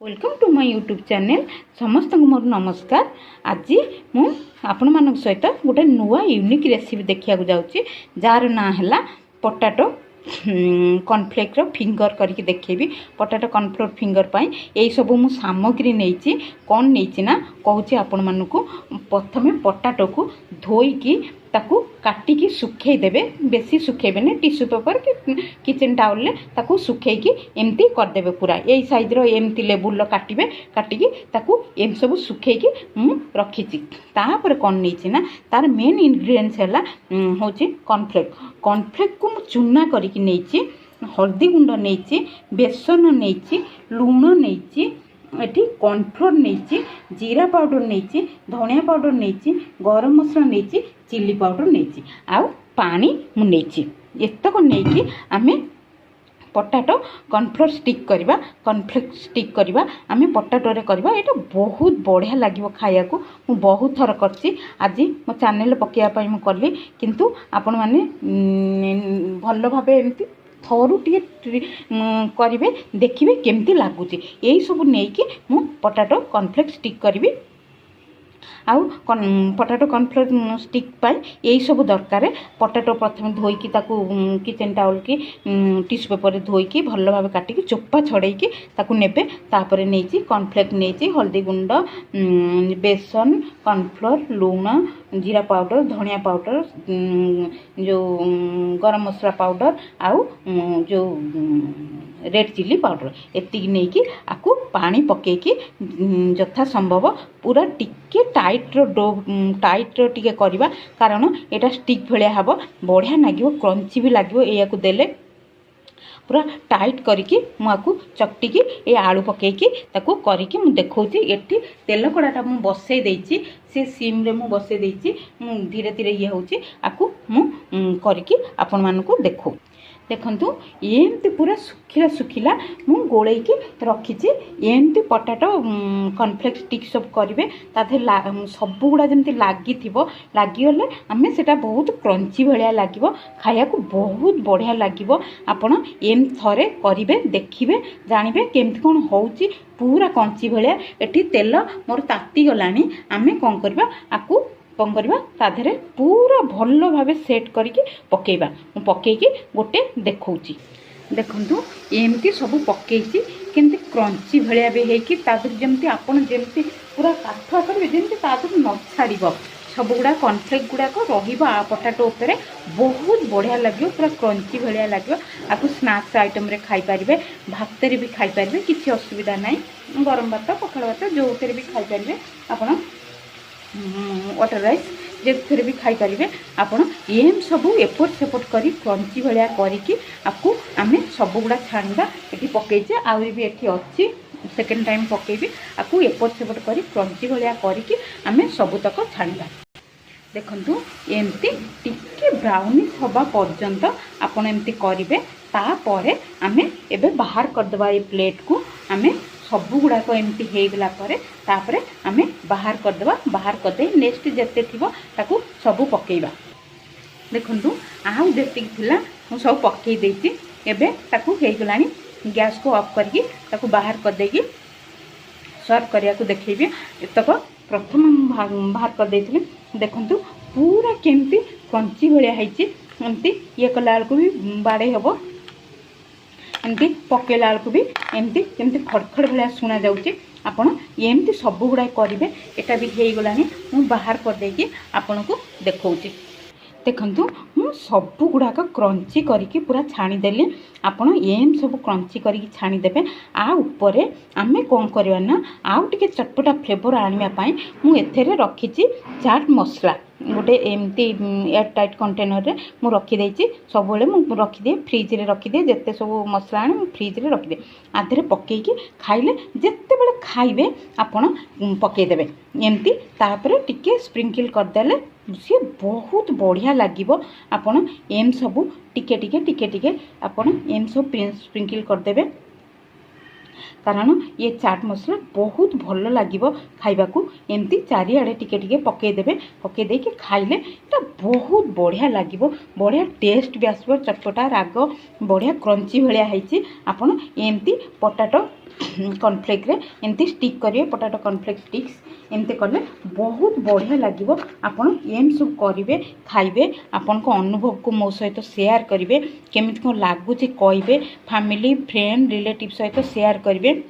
Welcome to my YouTube channel समस्त को मोर नमस्कार। आज मु आपण मान सहित गोटे नुआ यूनिक रेसिपी देखा जाऊँगी जार ना है पोटाटो कॉर्नफ्लेक्स फिंगर करके देखेबी। पोटाटो कॉर्नफ्लोर फिंगर पाई यही सब मु सामग्री नहीं कौन नहीं ना कहूँ आपण मानक। प्रथमे पोटाटो को धोईकी ताकू काटिकी सुखे देबे, बेसी सुखेबेनी, टिश्यू पेपर कि किचन टावल ताकू सुखेकी एमती करदेबे। पूरा यही साइज रो एमती लेबुल काटिबे, काटिकी ताकू एम सब सुखेकी मु रखीची। तापर कौन नहीं ना तार मेन इनग्रेडिएंट्स है होची कॉर्नफ्लेक्स। कॉर्नफ्लेक्स को मु चूना करके नहीं, हल्दी गुंड नहीं, बेसन नहीं, लुण नहीं, एटी कॉर्नफ्लोर नहीं, जीरा पाउडर नहीं, धनिया पाउडर नहीं, गरम मसला नहीं, चिली पाउडर नहीं, आउ पानी मु नहीं। एतक नहीं आमे पोटाटो कॉर्नफ्लोर स्टिक करवा, कॉर्नफ्लेक्स स्टिक करवा आमे पोटाटो रे करवा। एटा बहुत बढ़िया लागिवो खाया को। मु बहुत थर करछि, आज मो चैनल पकेया पई मु करली, किंतु आपण माने भल भाबे एमती थरू टे करेंगे, देखिए केमती लगुच। यही सब नहीं कि मु पोटाटो कॉर्नफ्लेक्स स्टिक करी। आउ पोटाटो कॉर्नफ्लोर स्टिक पाई यही सब दरकार। पोटाटो प्रथम धोईकी ताकू किचन टावल की टिश्यू पेपर धोईकी भल भाव काटिकी चोपा छड़ेकी ताकू नेबे। तापर नहीं कॉर्नफ्लेक्स नहीं, हल्दी गुंड, बेसन, कॉर्नफ्लोर, लुण, जीरा पाउडर, धनिया पाउडर, जो गरम मसला पाउडर, आउ जो रेड चिली पाउडर, एतिक नहीं कि आकू पानी पकेकी यथा संभव पूरा टिके टाइट रो डो टाइट रो टिके करवा, कारण एटा स्टिक भलिया हबो, बढ़िया लागिवो, क्रंची भी लागिवो। एया को देले पूरा टाइट करिकी मुआकू चकटिकी ए आलू पकेकी ताकू करिकी मु देखौची। एठी तेल कड़ाटा मु बसई देइची, से सिम रे मु बसई देइची, मु धीरे धीरे ये होची आकू मु करिकी आपन मानकू देखौ। देखंतु एमती पूरा सुखिला सुखिला मु गोळेकी रखीची। एमती पोटाटो कॉर्नफ्लेक्स स्टिक सब करिवे, ताथे सब गुडा जेमती लागी थिबो, लागी गले आमे सेटा बहुत क्रंची भलिया लागिवो, खाया को बहुत बढ़िया लागिवो। आपण एम थरे करिवे, देखिवे, जानिबे केमती कोन होउची। पूरा कंची भलिया एठी तेल मोर ताती गलानी। आमे कोन करबा आकू कौन करवा ताधरे पूरा भल भाव सेट करके पकेबा। पकेकी गोटे देखौची। देखंतु एमती सब पकेची केमती क्रंची भलिया भी हेकी ताधर जेमती आपण जेमती पूरा काठा करबे जेमती ताधर न छाड़िबो। सब गुड़ा कॉर्नफ्लेक्स गुड़ाक रहिबा पोटाटो उपरे, बहुत बढ़िया लगे, पूरा क्रंची भलिया लगे। आपको स्नैक्स आइटम रे खाई परिबे, भात रे भी खाई परिबे, किछि असुविधा नाही। गरम भात, पखाल भात जो भी खाई परिबे, आपण वाटर राइस जे भी खाई पारे। आपण एम सब एपट सेपट करी क्रंची भलिया करिकी आपको आमे सब गुड़ा छाणीबा। एठी पकेइचे आउरी भी एठी अछि, सेकेंड टाइम पकेबी। आपको एपट सेपट करी क्रंची भलिया करिकी आमे सब तक छाणीबा। देखंतु एमती टिके ब्राउनिश हवा पर्यंत आपण एमती करिवे। तापरे आमे एबे बाहर कर देबा। ए प्लेट को आमे सब गुड़ाक एमती होगला तापर आमे बाहर करदेबा। बाहर करदे नेक्स्ट जेते थिबो ताकू सब पकेइबा। देखंतु आउ जेतिक थिला मु सब पकेइ देइछि। एबे ताकू हेगलानी, गैस को ऑफ करके ताकू बाहर कर देगी सर्व करिया को देखैबी। एतक प्रथम बाहर कर देइथिले। देखंतु पूरा केमती कंची भलिया हैछि। एमती ये कला को भी बाड़े हबो, एमती पकेला बेलू भी एमती केमती खड़खड़ भाया शुणा जाऊँगी। आपण एमती सब गुड़ा करेंगे। एटा भी हो गलानी, मु बाहर कर देकी आपन को देखौची। देखंतु मु सब गुड़ाक क्रंची करके पूरा छाणीदेली। आपण एम सब क्रंची करके छाणीदेवे। आ उपरे आमे कौन करवा ना आउ टिके चटपटा फ्लेवर आनिबा पई मु एथेरे रखीची चाट मसला। गोटे एमती एयर टाइट कंटेनर रे मु रखी देइची। सब बेले मु रखी दे, फ्रिज रे रखी दे। जेते सब मसला आने मु फ्रिज रे रखी दे। आधरे पकेकी खाइले जेते बेले खाइबे आपण पकेइ देबे एमती। तापर टिके स्प्रिंकल कर देले सी बहुत बढ़िया लागिवो। आपण एम सब टिके टिके टिके टिके आपण एम सब स्प्रिंकल कर देबे, कारण ये चाट मसला बहुत भल लगे खाइबा को। एमती चारिआडे टिके टिके पकई देबे। पकई देके खाइले एटा बहुत बढ़िया लगे, बढ़िया टेस्ट भी आसबो, चटपटा राग बढ़िया क्रंची भलिया हैछि। आपण एमती पोटाटो कॉर्नफ्लेक्स एमती स्टिक करेंगे पोटाटो कॉर्नफ्लेक्स स्टिक्स एमती कले बहुत बढ़िया लगे आपड़ एम सब करेंगे खाइबे आपण को अनुभव को मो सहित शेयर करेंगे केमी कौन लगुच कहे फैमिली फ्रेंड रिलेटिव सहित शेयर करेंगे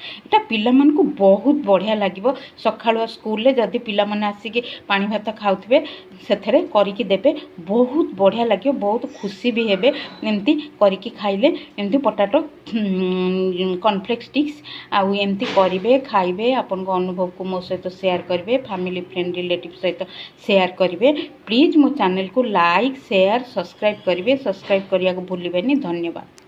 एटा पिला मन को बहुत बढ़िया लगे सकाळुआ स्कूल रे जदि पिला मन आसिक पानी भात खाऊे से करिकी देबे बहुत बढ़िया लगे बहुत खुशी भी हेबे एमती करिकी खाइले एमती पोटाटो कॉर्नफ्लेक्स स्टिक्स आउ एमती करेंगे खाइबे आपन को अनुभव को मो सहित शेयर करेंगे फैमिली फ्रेंड रिलेटिव सहित शेयर करेंगे प्लीज मो चैनल को लाइक शेयर सब्सक्राइब करेंगे सब्सक्राइब करिया को भूलिबेनी धन्यवाद।